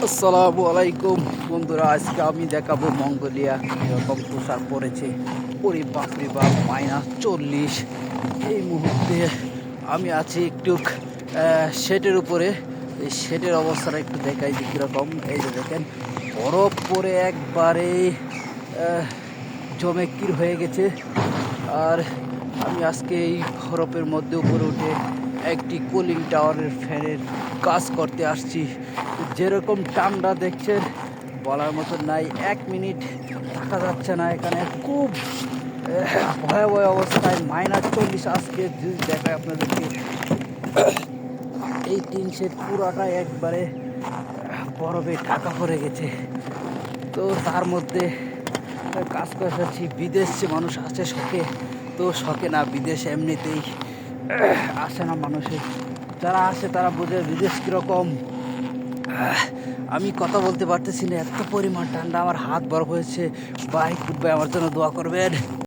আসসালামু আলাইকুম বন্ধুরা, আজকে আমি দেখাবো মঙ্গোলিয়া কীরকম তুষার পড়েছে। ওরে বাপরে বাপ, -40। এই মুহূর্তে আমি আছি একটু শেডের উপরে। এই শেডের অবস্থাটা একটু দেখাই যে কীরকম। এই যে দেখেন, বরফ পরে একবারে জমে কির হয়ে গেছে। আর আমি আজকে এই বরফের মধ্যে উপরে উঠে একটি কুলিং টাওয়ারের ফ্যানের কাজ করতে আসছি। যেরকম ঠান্ডা দেখছেন, বলার মতো নাই। 1 মিনিট থাকা যাচ্ছে না এখানে, খুব ভয়াবহ অবস্থায়। -40 আজকে যদি দেখায় আপনাদেরকে, এই টিন শেড পুরাটাই একবারে বরফে ঢাকা পড়ে গেছে। তো তার মধ্যে কাজ করে যাচ্ছি। বিদেশ যে মানুষ আছে শখে, তো শখে না, বিদেশ এমনিতেই আসে না মানুষের। যারা আসে তারা বোঝে বিদেশ কীরকম। আমি কথা বলতে পারতেছি না, এত পরিমাণ ঠান্ডা, আমার হাত বরফ হয়েছে। ভাই খুব, ভাই আমার জন্য দোয়া করবেন।